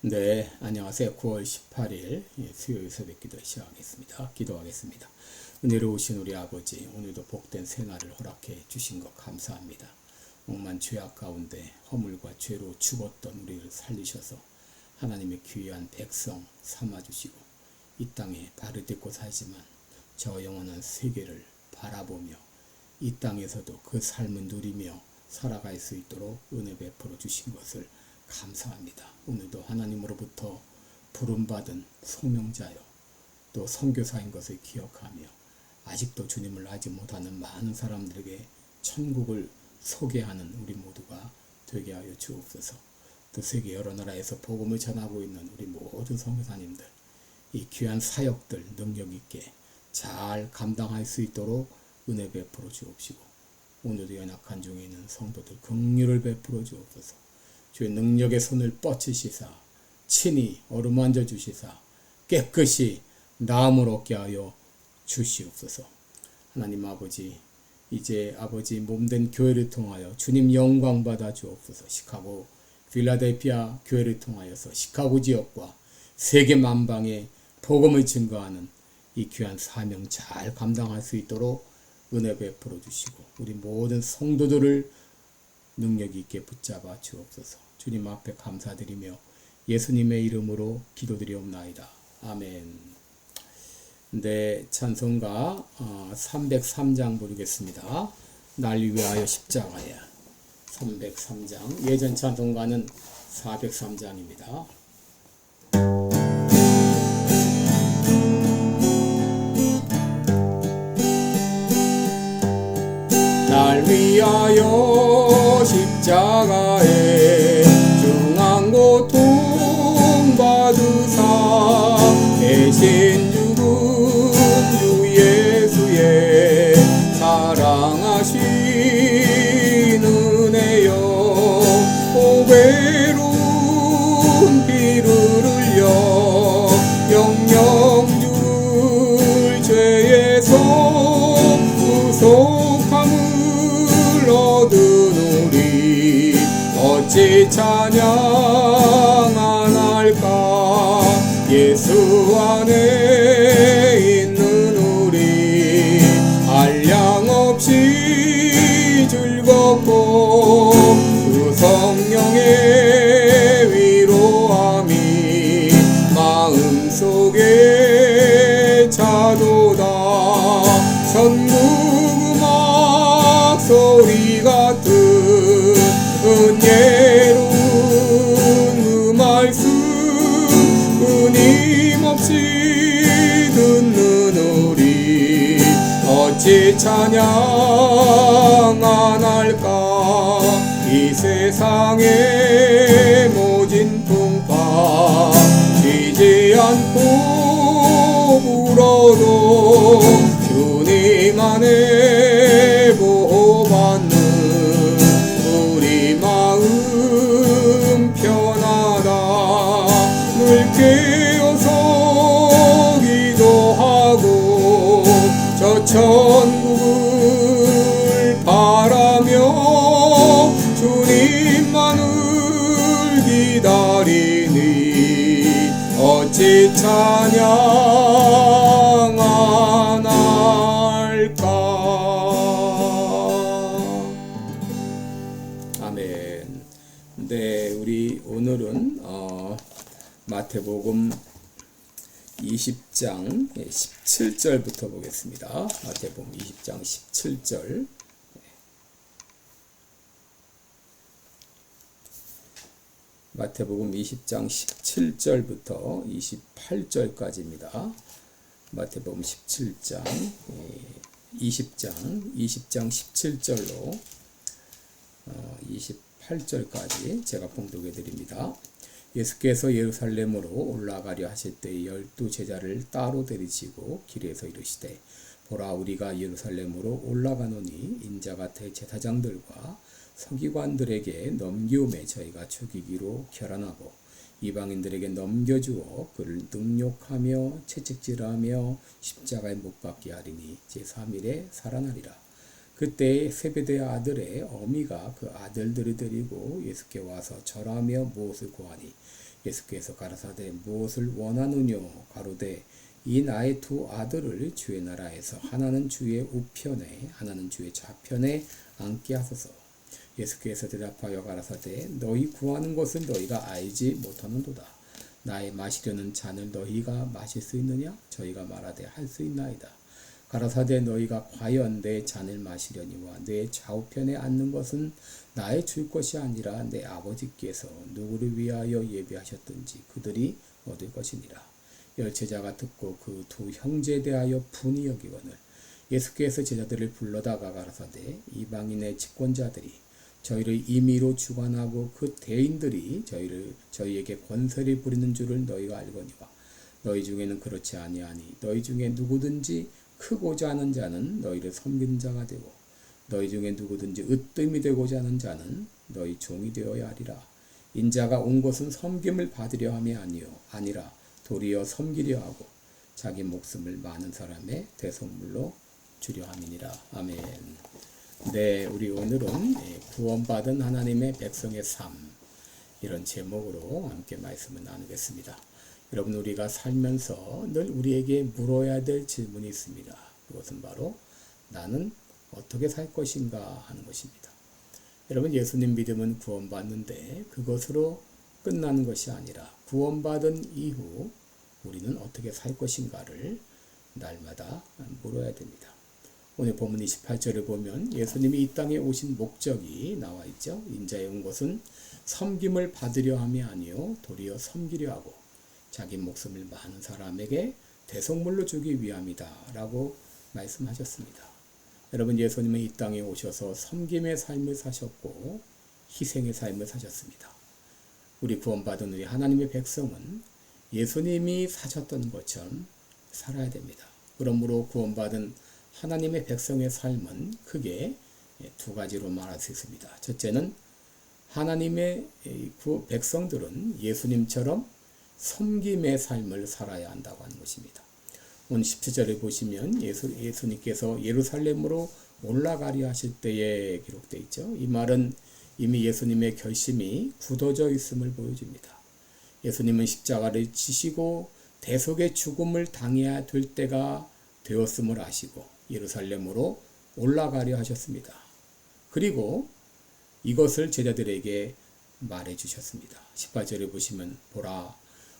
네, 안녕하세요. 9월 18일 수요일 새벽 기도 시작하겠습니다. 기도하겠습니다. 은혜로우신 우리 아버지, 오늘도 복된 새날을 허락해 주신 것 감사합니다. 억만 죄악 가운데 허물과 죄로 죽었던 우리를 살리셔서 하나님의 귀한 백성 삼아주시고 이 땅에 발을 딛고 살지만 저 영원한 세계를 바라보며 이 땅에서도 그 삶을 누리며 살아갈 수 있도록 은혜 베풀어 주신 것을 감사합니다. 오늘도 하나님으로부터 부름받은 성명자요 또 선교사인 것을 기억하며 아직도 주님을 알지 못하는 많은 사람들에게 천국을 소개하는 우리 모두가 되게 하여 주옵소서. 또 세계 여러 나라에서 복음을 전하고 있는 우리 모든 선교사님들 이 귀한 사역들 능력 있게 잘 감당할 수 있도록 은혜 베풀어 주옵시고 오늘도 연약한 중에 있는 성도들 긍휼을 베풀어 주옵소서. 주의 능력의 손을 뻗치시사 친히 어루만져 주시사 깨끗이 나음을 얻게 하여 주시옵소서. 하나님 아버지, 이제 아버지 몸된 교회를 통하여 주님 영광 받아 주옵소서. 시카고 필라델피아 교회를 통하여서 시카고 지역과 세계 만방에 복음을 증거하는 이 귀한 사명 잘 감당할 수 있도록 은혜 베풀어 주시고 우리 모든 성도들을 능력 있게 붙잡아 주옵소서. 주님 앞에 감사드리며 예수님의 이름으로 기도드리옵나이다. 아멘. 네, 찬송가 303장 부르겠습니다. 날 위하여 십자가에 303장. 예전 찬송가는 403장입니다. 날 위하여 십자가에 중한 고통 받으사 대신 죽은 주 예수의 사랑하신 은혜여 오베로운 피를 흘려 영영 줄 죄에서 구속함을 얻은 우리 어찌 찬양 안 할까. 예수 안에 있는 우리 한량 없이 즐겁고 그 성령의 위로함이 마음속에 차도다. 천국 음악 소리 같은 은혜로운 그 말씀 끊임없이 듣는 우리 어찌 찬양 안 할까. 이 세상의 모진 풍파 쉬지 않고 울어도 주님 안에 보호받는 우리 마음 편하다. 늘 깨어서 기도하고 저 천국을 바라며 주님만을 기다리니 어찌 찬양 안 할까. 아멘. 네, 우리 오늘은 마태복음 20장 17절부터 보겠습니다. 마태복음 20장 17절. 마태복음 20장 17절부터 28절까지입니다. 마태복음 17장 20장 17절로 28절까지 제가 봉독해 드립니다. 예수께서 예루살렘으로 올라가려 하실 때 12 제자를 따로 데리시고 길에서 이르시되 보라 우리가 예루살렘으로 올라가노니 인자가 대제사장들과 서기관들에게 넘기움에 저희가 죽이기로 결안하고 이방인들에게 넘겨주어 그를 능욕하며 채찍질하며 십자가에 못 박게 하리니 제3일에 살아나리라. 그때 세베대의 아들의 어미가 그 아들들을 데리고 예수께 와서 절하며 무엇을 구하니 예수께서 가라사대 무엇을 원하느뇨 가로되 이 나의 두 아들을 주의 나라에서 하나는 주의 우편에 하나는 주의 좌편에 앉게 하소서. 예수께서 대답하여 가라사대 너희 구하는 것은 너희가 알지 못하는도다. 나의 마시려는 잔을 너희가 마실 수 있느냐? 저희가 말하되 할 수 있나이다. 가라사대 너희가 과연 내 잔을 마시려니와 내 좌우편에 앉는 것은 나의 줄 것이 아니라 내 아버지께서 누구를 위하여 예비하셨든지 그들이 얻을 것이니라. 열제자가 듣고 그 두 형제에 대하여 분이 여기거늘 예수께서 제자들을 불러다가 가라사대 이방인의 집권자들이 저희를 임의로 주관하고 그 대인들이 저희에게 권세를 부리는 줄을 너희가 알거니와 너희 중에는 그렇지 아니하니 너희 중에 누구든지 크고자 하는 자는 너희를 섬기는 자가 되고 너희 중에 누구든지 으뜸이 되고자 하는 자는 너희 종이 되어야 하리라. 인자가 온 것은 섬김을 받으려 함이 아니라 도리어 섬기려 하고 자기 목숨을 많은 사람의 대속물로 주려 함이니라. 아멘. 네, 우리 오늘은 구원받은 하나님의 백성의 삶 이런 제목으로 함께 말씀을 나누겠습니다. 여러분 우리가 살면서 늘 우리에게 물어야 될 질문이 있습니다. 그것은 바로 나는 어떻게 살 것인가 하는 것입니다. 여러분 예수님 믿음은 구원받는데 그것으로 끝나는 것이 아니라 구원받은 이후 우리는 어떻게 살 것인가를 날마다 물어야 됩니다. 오늘 본문 28절을 보면 예수님이 이 땅에 오신 목적이 나와 있죠. 인자에 온 것은 섬김을 받으려 함이 아니요 도리어 섬기려 하고 자기 목숨을 많은 사람에게 대속물로 주기 위함이다 라고 말씀하셨습니다. 여러분 예수님은 이 땅에 오셔서 섬김의 삶을 사셨고 희생의 삶을 사셨습니다. 우리 구원받은 우리 하나님의 백성은 예수님이 사셨던 것처럼 살아야 됩니다. 그러므로 구원받은 하나님의 백성의 삶은 크게 두 가지로 말할 수 있습니다. 첫째는 하나님의 백성들은 예수님처럼 섬김의 삶을 살아야 한다고 하는 것입니다. 오늘 17절에 보시면 예수님께서 예루살렘으로 올라가려 하실 때에 기록되어 있죠. 이 말은 이미 예수님의 결심이 굳어져 있음을 보여줍니다. 예수님은 십자가를 지시고 대속의 죽음을 당해야 될 때가 되었음을 아시고 예루살렘으로 올라가려 하셨습니다. 그리고 이것을 제자들에게 말해 주셨습니다. 18절에 보시면 보라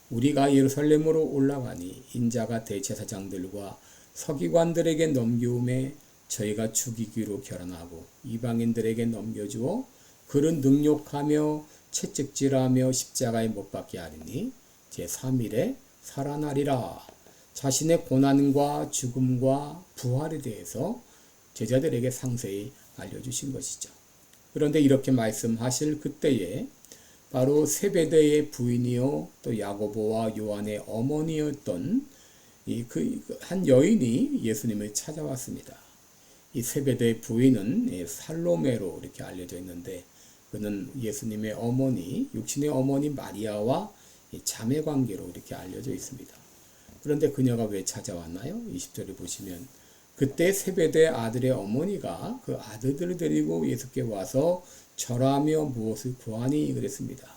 우리가 예루살렘으로 올라가니 인자가 대제사장들과 서기관들에게 넘기움에 저희가 죽이기로 결단하고 이방인들에게 넘겨주어 그는 능욕하며 채찍질하며 십자가에 못 박게 하리니 제3일에 살아나리라. 자신의 고난과 죽음과 부활에 대해서 제자들에게 상세히 알려주신 것이죠. 그런데 이렇게 말씀하실 그때에 바로 세베대의 부인이요 또 야고보와 요한의 어머니였던 한 여인이 예수님을 찾아왔습니다. 이 세베대의 부인은 살로메로 이렇게 알려져 있는데 그는 예수님의 어머니, 육신의 어머니 마리아와 자매 관계로 이렇게 알려져 있습니다. 그런데 그녀가 왜 찾아왔나요? 20절에 보시면 그때 세베대 아들의 어머니가 그 아들들을 데리고 예수께 와서 절하며 무엇을 구하니 그랬습니다.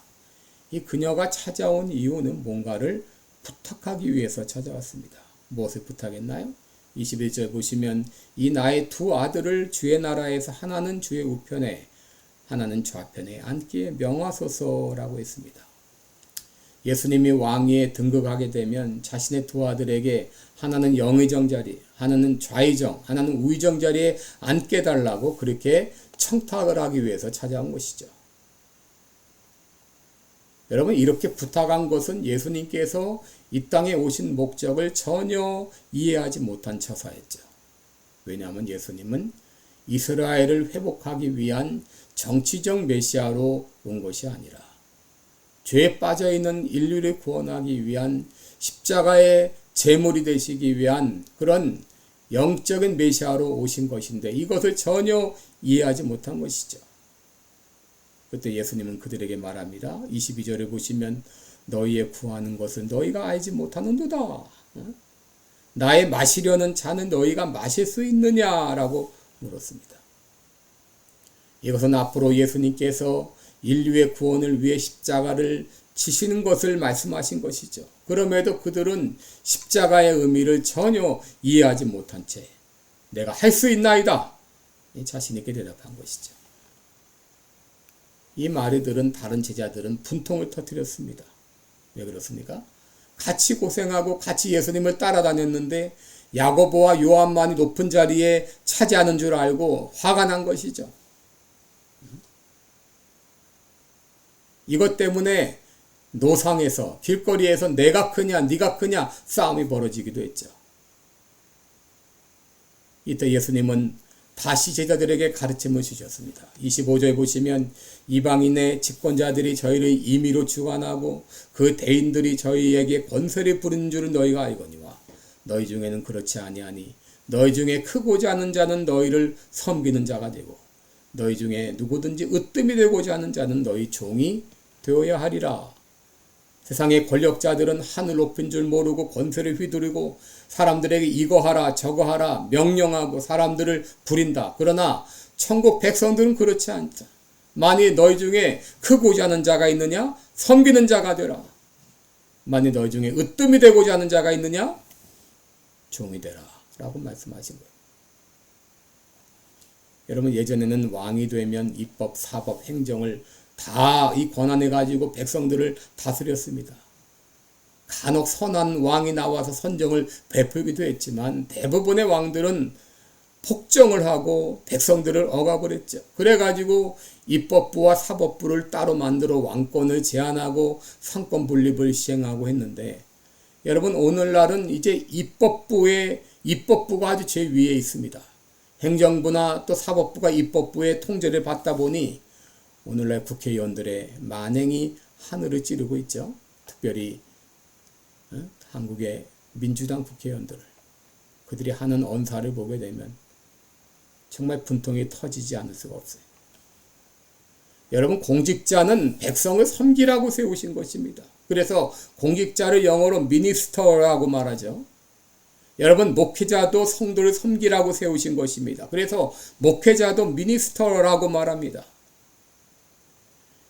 이 그녀가 찾아온 이유는 뭔가를 부탁하기 위해서 찾아왔습니다. 무엇을 부탁했나요? 21절 보시면 이 나의 두 아들을 주의 나라에서 하나는 주의 우편에 하나는 좌편에 앉기에 명하소서라고 했습니다. 예수님이 왕위에 등극하게 되면 자신의 두 아들에게 하나는 영의정 자리, 하나는 좌의정, 하나는 우의정 자리에 앉게 달라고 그렇게 청탁을 하기 위해서 찾아온 것이죠. 여러분 이렇게 부탁한 것은 예수님께서 이 땅에 오신 목적을 전혀 이해하지 못한 처사였죠. 왜냐하면 예수님은 이스라엘을 회복하기 위한 정치적 메시아로 온 것이 아니라 죄에 빠져있는 인류를 구원하기 위한 십자가의 제물이 되시기 위한 그런 영적인 메시아로 오신 것인데 이것을 전혀 이해하지 못한 것이죠. 그때 예수님은 그들에게 말합니다. 22절에 보시면 너희의 구하는 것은 너희가 알지 못하는도다. 나의 마시려는 잔은 너희가 마실 수 있느냐라고 물었습니다. 이것은 앞으로 예수님께서 인류의 구원을 위해 십자가를 지시는 것을 말씀하신 것이죠. 그럼에도 그들은 십자가의 의미를 전혀 이해하지 못한 채 내가 할 수 있나이다 자신 있게 대답한 것이죠. 이 말을 들은 다른 제자들은 분통을 터뜨렸습니다. 왜 그렇습니까? 같이 고생하고 같이 예수님을 따라다녔는데 야고보와 요한만이 높은 자리에 차지하는 줄 알고 화가 난 것이죠. 이것 때문에 노상에서 길거리에서 내가 크냐 네가 크냐 싸움이 벌어지기도 했죠. 이때 예수님은 다시 제자들에게 가르침을 주셨습니다. 25절에 보시면 이방인의 집권자들이 저희를 임의로 주관하고 그 대인들이 저희에게 권세를 부리는 줄을 너희가 알거니와 너희 중에는 그렇지 아니하니 너희 중에 크고자 하는 자는 너희를 섬기는 자가 되고 너희 중에 누구든지 으뜸이 되고자 하는 자는 너희 종이 되어야 하리라. 세상의 권력자들은 하늘 높인 줄 모르고 권세를 휘두르고 사람들에게 이거 하라 저거 하라 명령하고 사람들을 부린다. 그러나 천국 백성들은 그렇지 않다. 만일 너희 중에 크고자 하는 자가 있느냐? 섬기는 자가 되라. 만일 너희 중에 으뜸이 되고자 하는 자가 있느냐? 종이 되라. 라고 말씀하신 거예요. 여러분 예전에는 왕이 되면 입법, 사법, 행정을 다 이 권한을 가지고 백성들을 다스렸습니다. 간혹 선한 왕이 나와서 선정을 베풀기도 했지만 대부분의 왕들은 폭정을 하고 백성들을 억압을했죠. 그래가지고 입법부와 사법부를 따로 만들어 왕권을 제한하고 상권 분립을 시행하고 했는데 여러분 오늘날은 이제 입법부가 아주 제일 위에 있습니다. 행정부나 또 사법부가 입법부의 통제를 받다 보니 오늘날 국회의원들의 만행이 하늘을 찌르고 있죠. 특별히 한국의 민주당 국회의원들 그들이 하는 언사를 보게 되면 정말 분통이 터지지 않을 수가 없어요. 여러분 공직자는 백성을 섬기라고 세우신 것입니다. 그래서 공직자를 영어로 미니스터라고 말하죠. 여러분 목회자도 성도를 섬기라고 세우신 것입니다. 그래서 목회자도 미니스터라고 말합니다.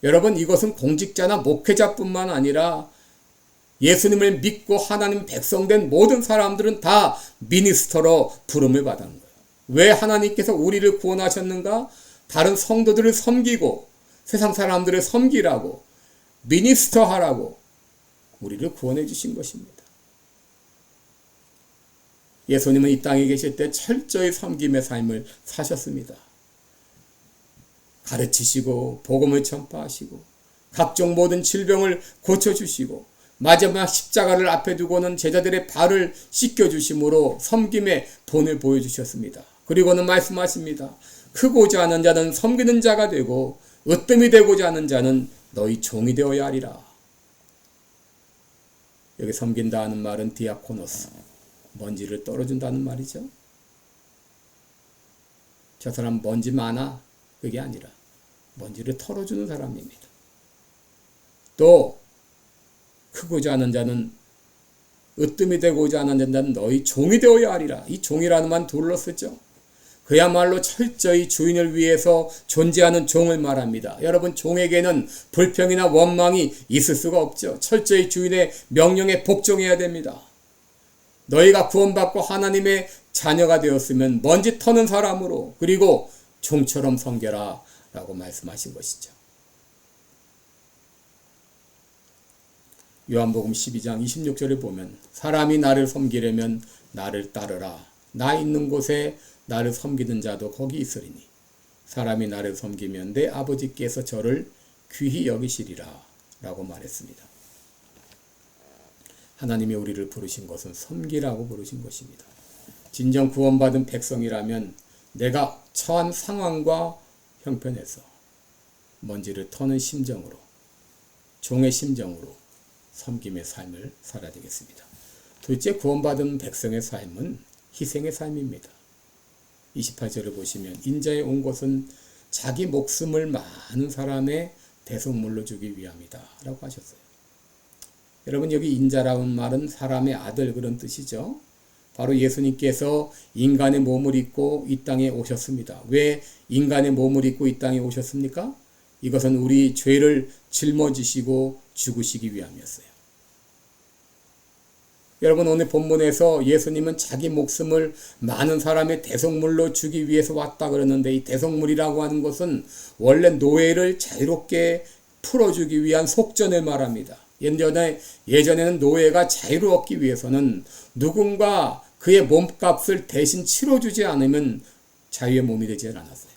여러분 이것은 공직자나 목회자뿐만 아니라 예수님을 믿고 하나님 백성된 모든 사람들은 다 미니스터로 부름을 받은 거예요. 왜 하나님께서 우리를 구원하셨는가? 다른 성도들을 섬기고 세상 사람들을 섬기라고 미니스터 하라고 우리를 구원해 주신 것입니다. 예수님은 이 땅에 계실 때 철저히 섬김의 삶을 사셨습니다. 가르치시고 복음을 전파하시고 각종 모든 질병을 고쳐주시고 마지막 십자가를 앞에 두고는 제자들의 발을 씻겨주심으로 섬김의 본을 보여주셨습니다. 그리고는 말씀하십니다. 크고자 하는 자는 섬기는 자가 되고 으뜸이 되고자 하는 자는 너희 종이 되어야 하리라. 여기 섬긴다 하는 말은 디아코노스, 먼지를 떨어준다는 말이죠. 저 사람 먼지 많아? 그게 아니라 먼지를 털어주는 사람입니다. 또 크고자 하는 자는 으뜸이 되고자 하는 자는 너희 종이 되어야 하리라. 이 종이라는 말 둘러 쓰죠. 그야말로 철저히 주인을 위해서 존재하는 종을 말합니다. 여러분 종에게는 불평이나 원망이 있을 수가 없죠. 철저히 주인의 명령에 복종해야 됩니다. 너희가 구원받고 하나님의 자녀가 되었으면 먼지 터는 사람으로 그리고 종처럼 섬겨라 라고 말씀하신 것이죠. 요한복음 12장 26절에 보면 사람이 나를 섬기려면 나를 따르라. 나 있는 곳에 나를 섬기는 자도 거기 있으리니 사람이 나를 섬기면 내 아버지께서 저를 귀히 여기시리라 라고 말했습니다. 하나님이 우리를 부르신 것은 섬기라고 부르신 것입니다. 진정 구원받은 백성이라면 내가 처한 상황과 형편에서 먼지를 터는 심정으로 종의 심정으로 섬김의 삶을 살아야 되겠습니다. 둘째 구원받은 백성의 삶은 희생의 삶입니다. 28절을 보시면 인자에 온 것은 자기 목숨을 많은 사람의 대속물로 주기 위함이다 라고 하셨어요. 여러분 여기 인자라는 말은 사람의 아들 그런 뜻이죠. 바로 예수님께서 인간의 몸을 입고 이 땅에 오셨습니다. 왜 인간의 몸을 입고 이 땅에 오셨습니까? 이것은 우리 죄를 짊어지시고 죽으시기 위함이었어요. 여러분, 오늘 본문에서 예수님은 자기 목숨을 많은 사람의 대속물로 주기 위해서 왔다 그러는데, 이 대속물이라고 하는 것은 원래 노예를 자유롭게 풀어주기 위한 속전을 말합니다. 예전에는 노예가 자유를 얻기 위해서는 누군가 그의 몸값을 대신 치러주지 않으면 자유의 몸이 되지 않았어요.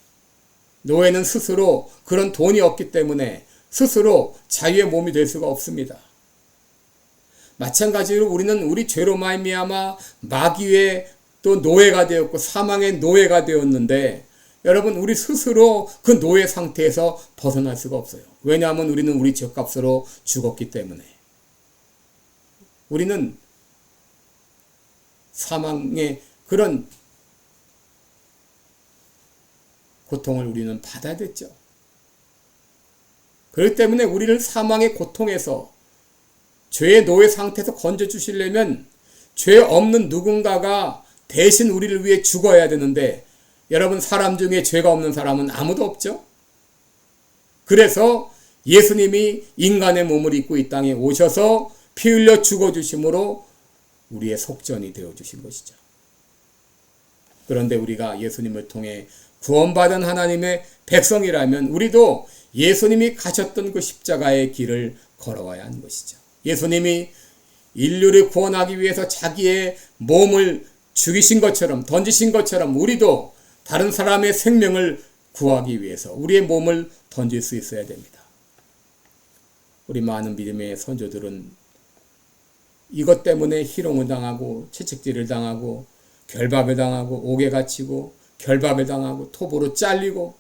노예는 스스로 그런 돈이 없기 때문에 스스로 자유의 몸이 될 수가 없습니다. 마찬가지로 우리는 우리 죄로 말미암아 마귀의 또 노예가 되었고 사망의 노예가 되었는데, 여러분, 우리 스스로 그 노예 상태에서 벗어날 수가 없어요. 왜냐하면 우리는 우리 죄값으로 죽었기 때문에. 우리는 사망의 그런 고통을 우리는 받아야 됐죠. 그렇기 때문에 우리를 사망의 고통에서, 죄의 노예 상태에서 건져주시려면 죄 없는 누군가가 대신 우리를 위해 죽어야 되는데, 여러분, 사람 중에 죄가 없는 사람은 아무도 없죠. 그래서 예수님이 인간의 몸을 입고 이 땅에 오셔서 피 흘려 죽어주심으로 우리의 속전이 되어주신 것이죠. 그런데 우리가 예수님을 통해 구원받은 하나님의 백성이라면 우리도 예수님이 가셨던 그 십자가의 길을 걸어가야 하는 것이죠. 예수님이 인류를 구원하기 위해서 자기의 몸을 죽이신 것처럼, 던지신 것처럼 우리도 다른 사람의 생명을 구하기 위해서 우리의 몸을 던질 수 있어야 됩니다. 우리 많은 믿음의 선조들은 이것 때문에 희롱을 당하고 채찍질을 당하고 결박을 당하고 옥에 갇히고 결박을 당하고 톱으로 잘리고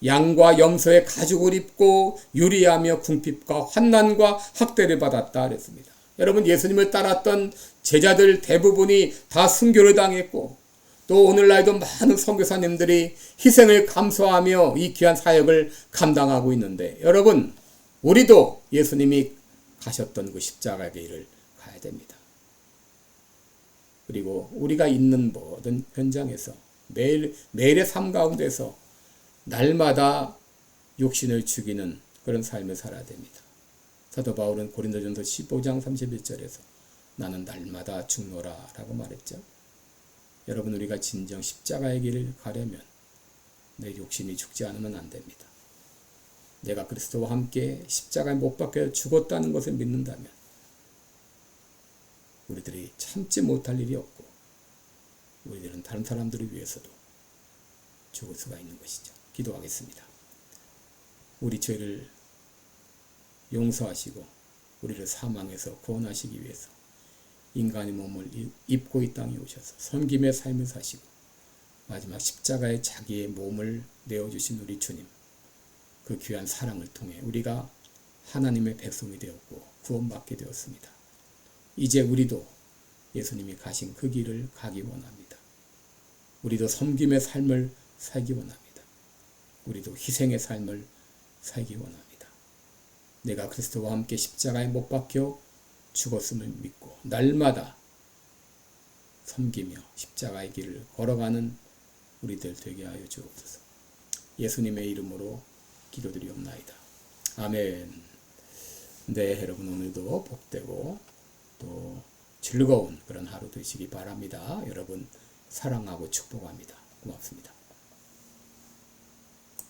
양과 염소의 가죽을 입고 유리하며 궁핍과 환난과 학대를 받았다 그랬습니다. 여러분, 예수님을 따랐던 제자들 대부분이 다 순교를 당했고, 또 오늘날도 많은 선교사님들이 희생을 감수하며 이 귀한 사역을 감당하고 있는데, 여러분, 우리도 예수님이 가셨던 그 십자가의 길을 가야 됩니다. 그리고 우리가 있는 모든 현장에서 매일의 삶 가운데서 날마다 육신을 죽이는 그런 삶을 살아야 됩니다. 사도 바울은 고린도전서 15장 31절에서 나는 날마다 죽노라 라고 말했죠. 여러분, 우리가 진정 십자가의 길을 가려면 내 욕심이 죽지 않으면 안 됩니다. 내가 그리스도와 함께 십자가에 못 박혀 죽었다는 것을 믿는다면 우리들이 참지 못할 일이 없고, 우리들은 다른 사람들을 위해서도 죽을 수가 있는 것이죠. 기도하겠습니다. 우리 죄를 용서하시고 우리를 사망에서 구원하시기 위해서 인간의 몸을 입고 이 땅에 오셔서 섬김의 삶을 사시고 마지막 십자가에 자기의 몸을 내어주신 우리 주님, 그 귀한 사랑을 통해 우리가 하나님의 백성이 되었고 구원받게 되었습니다. 이제 우리도 예수님이 가신 그 길을 가기 원합니다. 우리도 섬김의 삶을 살기 원합니다. 우리도 희생의 삶을 살기 원합니다. 내가 그리스도와 함께 십자가에 못 박혀 죽었음을 믿고 날마다 섬기며 십자가의 길을 걸어가는 우리들 되게 하여 주옵소서. 예수님의 이름으로 기도드리옵나이다. 아멘. 네, 여러분, 오늘도 복되고 또 즐거운 그런 하루 되시기 바랍니다. 여러분 사랑하고 축복합니다. 고맙습니다.